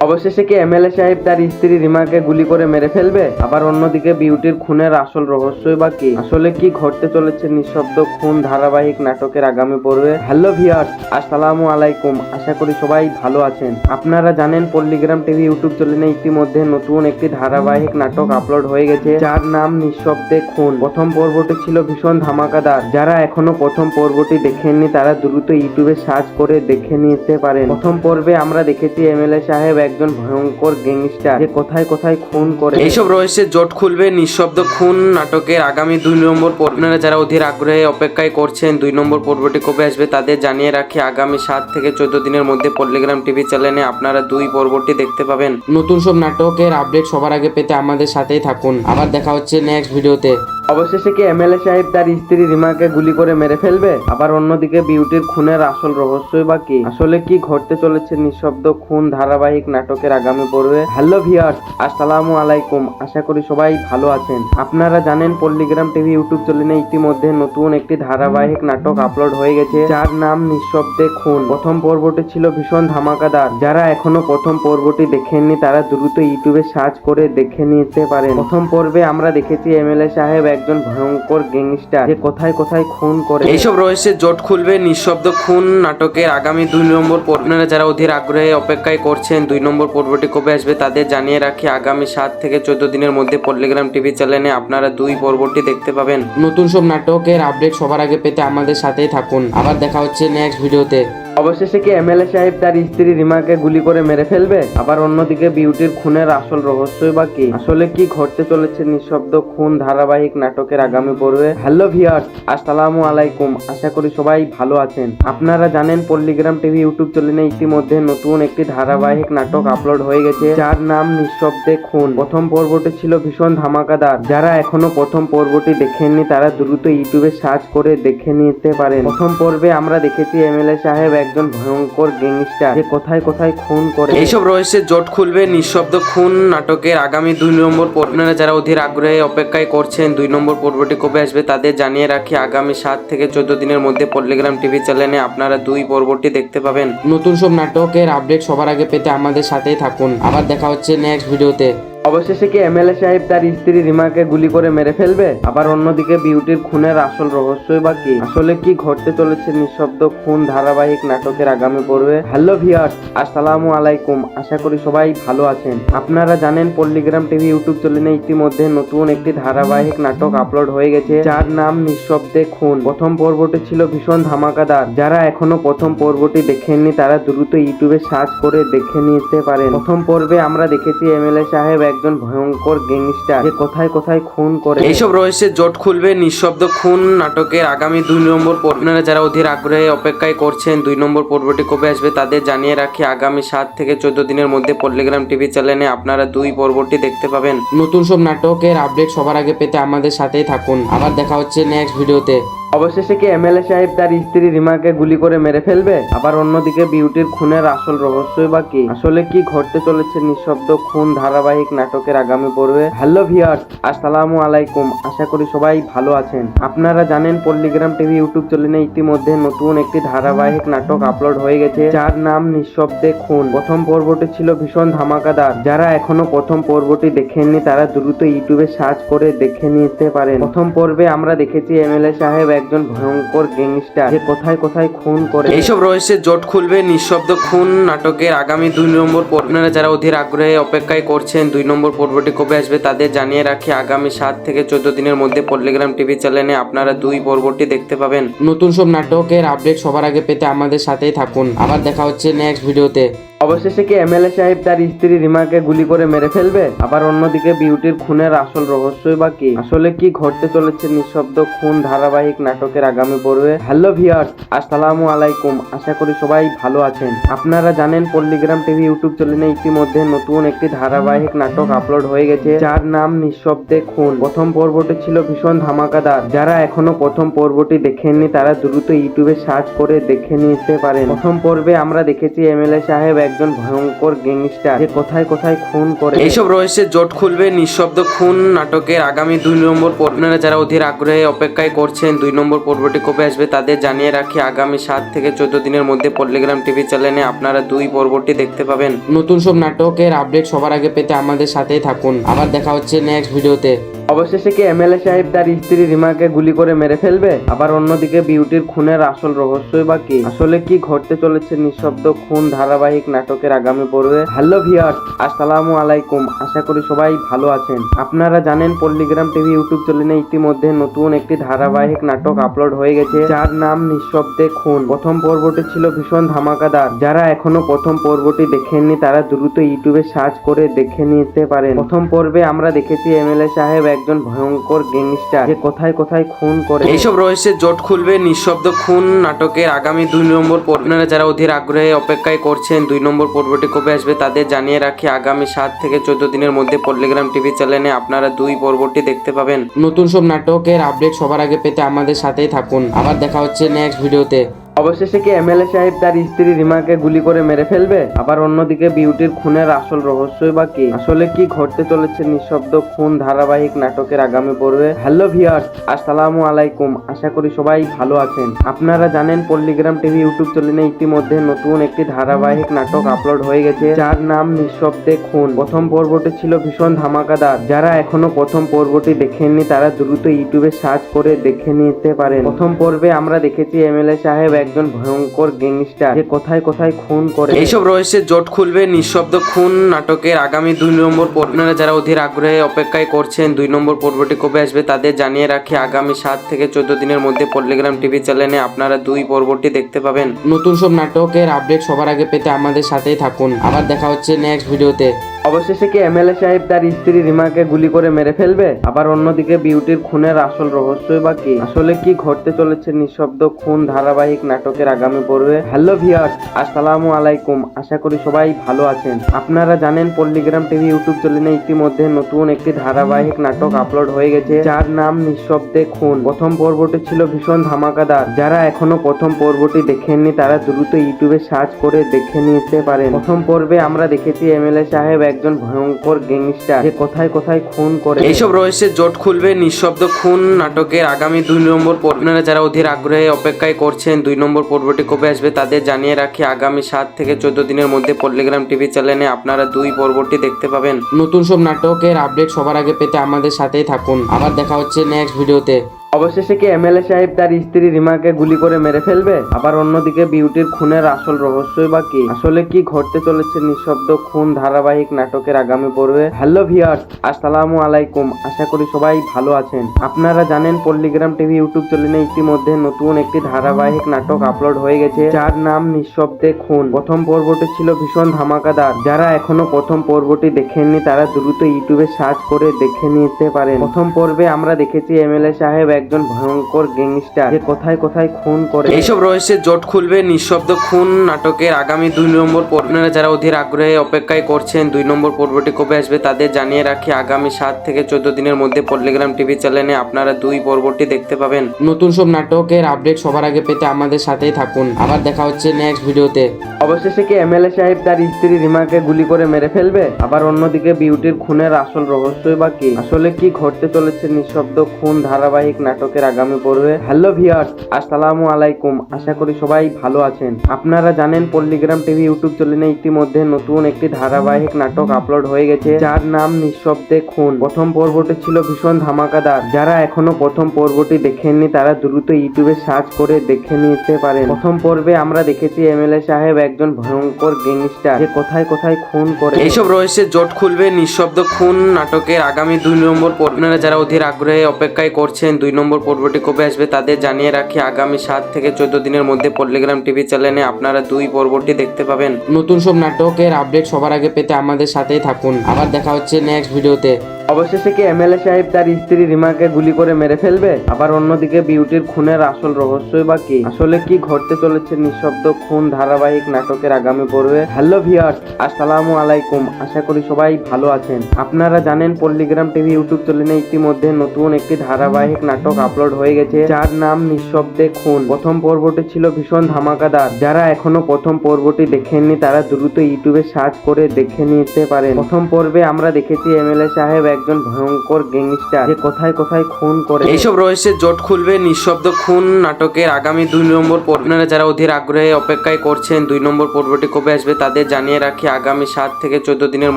অবশেষে কি এমএলএ সাহেব তার স্ত্রী রিমাকে গুলি করে মেরে ফেলবে? আবার অন্যদিকে বিউটির খুনের আসল রহস্যই বা কি? আসলে কি ঘটতে চলেছে নিঃশব্দ খুন ধারাবাহিক নাটকের আগামী পর্বে? হ্যালো ভিউয়ার্স, আসসালামু আলাইকুম। আশা করি সবাই ভালো আছেন। আপনারা জানেন পল্লিগ্রাম টিভি ইউটিউব চ্যানেলে ইতিমধ্যে নতুন একটি ধারাবাহিক নাটক আপলোড হয়ে গেছে, যার নাম নিঃশব্দে খুন। প্রথম পর্বটি ছিল ভীষণ ধামাকাদার। যারা এখনো প্রথম পর্বটি দেখেননি তারা দ্রুত ইউটিউবে সার্চ করে দেখে নিতে পারেন। প্রথম পর্বে আমরা দেখেছি এমএলএ সাহেব একজন ভয়ঙ্কর গ্যাংস্টার যে কোথায় কোথায় খুন করে। এইসব রহস্যের জট খুলবে নিঃশব্দ খুন নাটকের আগামী 2 নম্বর পর্ব। আপনারা যারা অধীর আগ্রহে অপেক্ষায় করছেন 2 নম্বর পর্বটি কবে আসবে তাদের জানিয়ে রাখি, আগামী 7 থেকে 14 দিনের মধ্যে পল্লিগ্রাম টিভি চ্যানেলে আপনারা 2 পর্বটি দেখতে পাবেন। নতুন সব নাটকের আপডেট সবার আগে পেতে আমাদের সাথেই থাকুন। আবার দেখা হচ্ছে নেক্সট ভিডিওতে। অবশেষে কি এমএলএ সাহেব তার স্ত্রী রিমাকে গুলি করে মেরে ফেলবে? আবার অন্যদিকে বিউটির খুনের আসল রহস্যই বা কি? আসলে কি ঘটতে চলেছে নিঃশব্দ খুন ধারাবাহিক নাটকের আগামী পর্বে? হ্যালো ভিউয়ার্স, আসসালামু আলাইকুম। আশা করি সবাই ভালো আছেন। আপনারা জানেন পল্লিগ্রাম টিভি ইউটিউব চ্যানেলে ইতিমধ্যে নতুন একটি ধারাবাহিক নাটক আপলোড হয়ে গেছে, যার নাম নিঃশব্দে খুন। প্রথম পর্বটি ছিল ভীষণ ধামাকাদার। যারা এখনো প্রথম পর্বটি দেখেননি তারা দ্রুত ইউটিউবে সার্চ করে দেখে নিতে পারেন। প্রথম পর্বে আমরা দেখেছি এমএলএ সাহেব একজন ভয়ঙ্কর গ্যাংস্টার যে কোথায় কোথায় খুন করে। এইসব রহস্যের জট খুলবে নিঃশব্দ খুন নাটকের আগামী 2 নম্বর পর্ব। আপনারা যারা অধীর আগ্রহে অপেক্ষায় করছেন 2 নম্বর পর্বটি কবে আসবে তাদের জানিয়ে রাখি, আগামী 7 থেকে 14 দিনের মধ্যে পল্লিগ্রাম টিভি চ্যানেলে আপনারা 2 পর্বটি দেখতে পাবেন। নতুন সব নাটকের আপডেট সবার আগে পেতে আমাদের সাথেই থাকুন। আবার দেখা হচ্ছে নেক্সট ভিডিওতে। অবশেষে কি এমএলএ সাহেব তার স্ত্রী রিমাকে গুলি করে মেরে ফেলবে? আবার অন্যদিকে বিউটির খুনের আসল রহস্যই বা কি? আসলে কি ঘটতে চলেছে নিঃশব্দ খুন ধারাবাহিক নাটকের আগামী পর্বে? হ্যালো ভিউয়ার্স, আসসালামু আলাইকুম। আশা করি সবাই ভালো আছেন। আপনারা জানেন পল্লিগ্রাম টিভি ইউটিউব চ্যানেলে ইতিমধ্যে নতুন একটি ধারাবাহিক নাটক আপলোড হয়ে গেছে, যার নাম নিঃশব্দে খুন। প্রথম পর্বটি ছিল ভীষণ ধামাকাদার। যারা এখনো প্রথম পর্বটি দেখেননি তারা দ্রুত ইউটিউবে সার্চ করে দেখে নিতে পারেন। প্রথম পর্বে আমরা দেখেছি এমএলএ সাহেব একজন ভয়ঙ্কর গ্যাংস্টার যে কোথায় কোথায় খুন করে। এইসব রহস্যের জট খুলবে নিঃশব্দ খুন নাটকের আগামী 2 নম্বর পর্ব। আপনারা যারা অধীর আগ্রহে অপেক্ষায় করছেন 2 নম্বর পর্বটি কবে আসবে তাদের জানিয়ে রাখি, আগামী 7 থেকে 14 দিনের মধ্যে পল্লিগ্রাম টিভি চ্যানেলে আপনারা 2 পর্বটি দেখতে পাবেন। নতুন সব নাটকের আপডেট সবার আগে পেতে আমাদের সাথেই থাকুন। আবার দেখা হচ্ছে নেক্সট ভিডিওতে। অবশেষে কি এমএলএ সাহেব তার স্ত্রী রিমাকে গুলি করে মেরে ফেলবে? আবার অন্যদিকে বিউটির খুনের আসল রহস্যই বা কি? আসলে কি ঘটতে চলেছে নিঃশব্দ খুন ধারাবাহিক নাটকের আগামী পর্বে? হ্যালো ভিউয়ার্স, আসসালামু আলাইকুম। আশা করি সবাই ভালো আছেন। আপনারা জানেন পল্লিগ্রাম টিভি ইউটিউব চ্যানেলে ইতিমধ্যে নতুন একটি ধারাবাহিক নাটক আপলোড হয়ে গেছে, যার নাম নিঃশব্দে খুন। প্রথম পর্বটি ছিল ভীষণ ধামাকাদার। যারা এখনো প্রথম পর্বটি দেখেননি তারা দ্রুত ইউটিউবে সার্চ করে দেখে নিতে পারেন। প্রথম পর্বে আমরা দেখেছি এমএলএ সাহেব একজন ভয়ঙ্কর গ্যাংস্টার যে কোথায় কোথায় খুন করে। এইসব রহস্যের জট খুলবে নিঃশব্দ খুন নাটকের আগামী 2 নম্বর পর্ব। আপনারা যারা অধীর আগ্রহে অপেক্ষায় করছেন 2 নম্বর পর্বটি কবে আসবে তাদের জানিয়ে রাখি, আগামী 7 থেকে 14 দিনের মধ্যে পল্লিগ্রাম টিভি চ্যানেলে আপনারা 2 পর্বটি দেখতে পাবেন। নতুন সব নাটকের আপডেট সবার আগে পেতে আমাদের সাথেই থাকুন। আবার দেখা হচ্ছে নেক্সট ভিডিওতে। অবশেষে কি এমএলএ সাহেব তার স্ত্রী রিমাকে গুলি করে মেরে ফেলবে? আবার অন্যদিকে বিউটির খুনের আসল রহস্যই বা কি? আসলে কি ঘটতে চলেছে নিঃশব্দ খুন ধারাবাহিক নাটকের আগামী পর্বে? হ্যালো ভিউয়ার্স, আসসালামু আলাইকুম। আশা করি সবাই ভালো আছেন। আপনারা জানেন পল্লিগ্রাম টিভি ইউটিউব চ্যানেলে ইতিমধ্যে নতুন একটি ধারাবাহিক নাটক আপলোড হয়ে গেছে, যার নাম নিঃশব্দে খুন। প্রথম পর্বটি ছিল ভীষণ ধামাকাদার। যারা এখনো প্রথম পর্বটি দেখেননি তারা দ্রুত ইউটিউবে সার্চ করে দেখে নিতে পারেন। প্রথম পর্বে আমরা দেখেছি এমএলএ সাহেব একজন ভয়ঙ্কর গ্যাংস্টার যে কোথায় কোথায় খুন করে। এইসব রহস্যের জট খুলবে নিঃশব্দ খুন নাটকের আগামী 2 নম্বর পর্ব। আপনারা যারা অধীর আগ্রহে অপেক্ষায় করছেন 2 নম্বর পর্বটি কবে আসবে তাদের জানিয়ে রাখি, আগামী 7 থেকে 14 দিনের মধ্যে পল্লিগ্রাম টিভি চ্যানেলে আপনারা 2 পর্বটি দেখতে পাবেন। নতুন সব নাটকের আপডেট সবার আগে পেতে আমাদের সাথেই থাকুন। আবার দেখা হচ্ছে নেক্সট ভিডিওতে। অবশেষে কি এমএলএ সাহেব তার স্ত্রী রিমাকে গুলি করে মেরে ফেলবে? আবার অন্যদিকে বিউটির খুনের আসল রহস্যই বা কি? আসলে কি ঘটতে চলেছে নিঃশব্দ খুন ধারাবাহিক নাটকের আগামী পর্বে? হ্যালো ভিউয়ার্স, আসসালামু আলাইকুম। আশা করি সবাই ভালো আছেন। আপনারা জানেন পল্লিগ্রাম টিভি ইউটিউব চ্যানেলে ইতিমধ্যে নতুন একটি ধারাবাহিক নাটক আপলোড হয়ে গেছে, যার নাম নিঃশব্দে খুন। প্রথম পর্বটি ছিল ভীষণ ধামাকাদার। যারা এখনো প্রথম পর্বটি দেখেননি তারা দ্রুত ইউটিউবে সার্চ করে দেখে নিতে পারেন। প্রথম পর্বে আমরা দেখেছি এমএলএ সাহেব একজন ভয়ঙ্কর গ্যাংস্টার যে কোথায় কোথায় খুন করে। এইসব রহস্যের জট খুলবে নিঃশব্দ খুন নাটকের আগামী 2 নম্বর পর্ব। আপনারা যারা অধীর আগ্রহে অপেক্ষায় করছেন 2 নম্বর পর্বটি কবে আসবে তাদের জানিয়ে রাখি, আগামী 7 থেকে 14 দিনের মধ্যে পল্লিগ্রাম টিভি চ্যানেলে আপনারা 2 পর্বটি দেখতে পাবেন। নতুন সব নাটকের আপডেট সবার আগে পেতে আমাদের সাথেই থাকুন। আবার দেখা হচ্ছে নেক্সট ভিডিওতে। অবশেষে কি এমএলএ সাহেব তার স্ত্রী রিমাকে গুলি করে মেরে ফেলবে? আবার অন্যদিকে বিউটির খুনের আসল রহস্যই বা কি? আসলে কি ঘটতে চলেছে নিঃশব্দ খুন ধারাবাহিক নাটকের আগামী পর্বে? হ্যালো ভিউয়ার্স, আসসালামু আলাইকুম। আশা করি সবাই ভালো আছেন। আপনারা জানেন পল্লিগ্রাম টিভি ইউটিউব চ্যানেলে ইতিমধ্যে নতুন একটি ধারাবাহিক নাটক আপলোড হয়ে গেছে, যার নাম নিঃশব্দে খুন। প্রথম পর্বটি ছিল ভীষণ ধামাকাদার। যারা এখনো প্রথম পর্বটি দেখেননি তারা দ্রুত ইউটিউবে সার্চ করে দেখে নিতে পারেন। প্রথম পর্বে আমরা দেখেছি এমএলএ সাহেব একজন ভয়ঙ্কর গ্যাংস্টার যে কোথায় কোথায় খুন করে। এইসব রহস্যের জট খুলবে নিঃশব্দ খুন নাটকের আগামী 2 নম্বর পর্ব। আপনারা যারা অধীর আগ্রহে অপেক্ষায় করছেন 2 নম্বর পর্বটি কবে আসবে তাদের জানিয়ে রাখি, আগামী 7 থেকে 14 দিনের মধ্যে পল্লিগ্রাম টিভি চ্যানেলে আপনারা 2 পর্বটি দেখতে পাবেন। নতুন সব নাটকের আপডেট সবার আগে পেতে আমাদের সাথেই থাকুন। আবার দেখা হচ্ছে নেক্সট ভিডিওতে। অবশেষে কি এমএলএ সাহেব তার স্ত্রী রিমাকে গুলি করে মেরে ফেলবে? আবার অন্যদিকে বিউটির খুনের আসল রহস্যই বা কি? আসলে কি ঘটতে চলেছে নিঃশব্দ খুন ধারাবাহিক নাটকের আগামী পর্বে? হ্যালো ভিউয়ার্স, আসসালামু আলাইকুম। আশা করি সবাই ভালো আছেন। আপনারা জানেন পল্লিগ্রাম টিভি ইউটিউব চ্যানেলে ইতিমধ্যে নতুন একটি ধারাবাহিক নাটক আপলোড হয়ে গেছে, যার নাম নিঃশব্দে খুন। প্রথম পর্বটি ছিল ভীষণ ধামাকাদার। যারা এখনো প্রথম পর্বটি দেখেননি তারা দ্রুত ইউটিউবে সার্চ করে দেখে নিতে পারেন। প্রথম পর্বে আমরা দেখেছি এমএলএ সাহেব একজন ভয়ঙ্কর গ্যাংস্টার যে কোথায় কোথায় খুন করে। এইসব রহস্যের জট খুলবে নিঃশব্দ খুন নাটকের আগামী 2 নম্বর পর্ব। আপনারা যারা অধীর আগ্রহে অপেক্ষায় করছেন 2 নম্বর পর্বটি কবে আসবে তাদের জানিয়ে রাখি, আগামী 7 থেকে 14 দিনের মধ্যে পল্লিগ্রাম টিভি চ্যানেলে আপনারা 2 পর্বটি দেখতে পাবেন। নতুন সব নাটকের আপডেট সবার আগে পেতে আমাদের সাথেই থাকুন। আবার দেখা হচ্ছে নেক্সট ভিডিওতে। অবশেষে কি এমএলএ সাহেব তার স্ত্রী রিমাকে গুলি করে মেরে ফেলবে? আবার অন্যদিকে বিউটির খুনের আসল রহস্যই বা কি? আসলে কি ঘটতে চলেছে নিঃশব্দ খুন ধারাবাহিক নাটকের আগামী পর্বে? হ্যালো ভিউয়ার্স, আসসালামু আলাইকুম। আশা করি সবাই ভালো আছেন। আপনারা জানেন পল্লিগ্রাম টিভি ইউটিউব চ্যানেলে ইতিমধ্যে নতুন একটি ধারাবাহিক নাটক আপলোড হয়ে গেছে, যার নাম নিঃশব্দে খুন। প্রথম পর্বটি ছিল ভীষণ ধামাকাদার। যারা এখনো প্রথম পর্বটি দেখেননি তারা দ্রুত ইউটিউবে সার্চ করে দেখে নিতে পারেন। প্রথম পর্বে আমরা দেখেছি এমএলএ সাহেব একজন ভয়ঙ্কর গ্যাংস্টার যে কোথায় কোথায় খুন করে। এইসব রহস্যের জট খুলবে নিঃশব্দ খুন নাটকের আগামী 2 নম্বর পর্ব। আপনারা যারা অধীর আগ্রহে অপেক্ষায় করছেন 2 নম্বর পর্বটি কবে আসবে তাদের জানিয়ে রাখি, আগামী 7 থেকে 14 দিনের মধ্যে পল্লিগ্রাম টিভি চ্যানেলে আপনারা 2 পর্বটি দেখতে পাবেন। নতুন সব নাটকের আপডেট সবার আগে পেতে আমাদের সাথেই থাকুন। আবার দেখা হচ্ছে নেক্সট ভিডিওতে। অবশেষে কি এমএলএ সাহেব তার স্ত্রী রিমাকে গুলি করে মেরে ফেলবে? আবার অন্যদিকে বিউটির খুনের আসল রহস্যই বা কি? আসলে কি ঘটতে চলেছে নিঃশব্দ খুন ধারাবাহিক নাটকের আগামী পর্বে? হ্যালো ভিউয়ার্স, আসসালামু আলাইকুম। আশা করি সবাই ভালো আছেন। আপনারা জানেন পল্লিগ্রাম টিভি ইউটিউব চ্যানেলে ইতিমধ্যে নতুন একটি ধারাবাহিক নাটক আপলোড হয়ে গেছে, যার নাম নিঃশব্দে খুন। প্রথম পর্বটি ছিল ভীষণ ধামাকাদার। যারা এখনো প্রথম পর্বটি দেখেননি তারা দ্রুত ইউটিউবে সার্চ করে দেখে নিতে পারেন। প্রথম পর্বে আমরা দেখেছি এমএলএ সাহেব একজন ভয়ঙ্কর গ্যাংস্টার যে কোথায় কোথায় খুন করে। এইসব রহস্যের জট খুলবে নিঃশব্দ খুন নাটকের আগামী 2 নম্বর পর্ব। আপনারা যারা অধীর আগ্রহে অপেক্ষায় করছেন 2 নম্বর পর্বটি কবে আসবে তাদের জানিয়ে রাখি, আগামী 7 থেকে 14 দিনের মধ্যে পল্লিগ্রাম টিভি চ্যানেলে আপনারা 2 পর্বটি দেখতে পাবেন। নতুন সব নাটকের আপডেট সবার আগে পেতে আমাদের সাথেই থাকুন। আবার দেখা হচ্ছে নেক্সট ভিডিওতে। অবশেষে কি এমএলএ সাহেব তার স্ত্রী রিমাকে গুলি করে মেরে ফেলবে? আবার অন্যদিকে বিউটির খুনের আসল রহস্যই বা কি? আসলে কি ঘটতে চলেছে নিঃশব্দ খুন ধারাবাহিক নাটকের আগামী পর্বে? হ্যালো ভিউয়ার্স, আসসালামু আলাইকুম। আশা করি সবাই ভালো আছেন। আপনারা জানেন পল্লিগ্রাম টিভি ইউটিউব চ্যানেলে ইতিমধ্যে নতুন একটি ধারাবাহিক নাটক আপলোড হয়ে গেছে, যার নাম নিঃশব্দে খুন। প্রথম পর্বটি ছিল ভীষণ ধামাকাদার। যারা এখনো প্রথম পর্বটি দেখেননি তারা দ্রুত ইউটিউবে সার্চ করে দেখে নিতে পারেন। প্রথম পর্বে আমরা দেখেছি এমএলএ সাহেব একজন ভয়ঙ্কর গ্যাংস্টার যে কোথায় কোথায় খুন করে। এইসব রহস্যের জট খুলবে নিঃশব্দ খুন নাটকের আগামী 2 নম্বর পর্ব। আপনারা যারা অধীর আগ্রহে অপেক্ষায় করছেন 2 নম্বর পর্বটি কবে আসবে তাদের জানিয়ে রাখি, আগামী 7 থেকে 14 দিনের মধ্যে পল্লিগ্রাম টিভি চ্যানেলে আপনারা 2 পর্বটি দেখতে পাবেন। নতুন সব নাটকের আপডেট সবার আগে পেতে আমাদের সাথেই থাকুন। আবার দেখা হচ্ছে নেক্সট ভিডিওতে। অবশেষে কি এমএলএ সাহেব তার স্ত্রী রিমাকে গুলি করে মেরে ফেলবে? আবার অন্যদিকে বিউটির খুনের আসল রহস্যই বা কি? আসলে কি ঘটতে চলেছে নিঃশব্দ খুন ধারাবাহিক নাটকের আগামী পর্বে? হ্যালো ভিউয়ার্স, আসসালামু আলাইকুম। আশা করি সবাই ভালো আছেন। আপনারা জানেন পল্লিগ্রাম টিভি ইউটিউব চ্যানেলে ইতিমধ্যে নতুন একটি ধারাবাহিক নাটক আপলোড হয়ে গেছে, যার নাম নিঃশব্দে খুন। প্রথম পর্বটি ছিল ভীষণ ধামাকাদার। যারা এখনো প্রথম পর্বটি দেখেননি তারা দ্রুত ইউটিউবে সার্চ করে দেখে নিতে পারেন। প্রথম পর্বে আমরা দেখেছি এমএলএ সাহেব একজন ভয়ঙ্কর গ্যাংস্টার যে কোথায় কোথায় খুন করে। এইসব রহস্যের জট খুলবে নিঃশব্দ খুন নাটকের আগামী 2 নম্বর পর্ব। আপনারা যারা অধীর আগ্রহে অপেক্ষায় করছেন 2 নম্বর পর্বটি কবে আসবে তাদের জানিয়ে রাখি, আগামী 7 থেকে 14 দিনের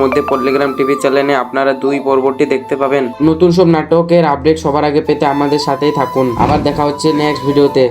মধ্যে পল্লিগ্রাম টিভি চ্যানেলে আপনারা 2 পর্বটি দেখতে পাবেন। নতুন সব নাটকের আপডেট সবার আগে পেতে আমাদের সাথেই থাকুন। আবার দেখা হচ্ছে নেক্সট ভিডিওতে।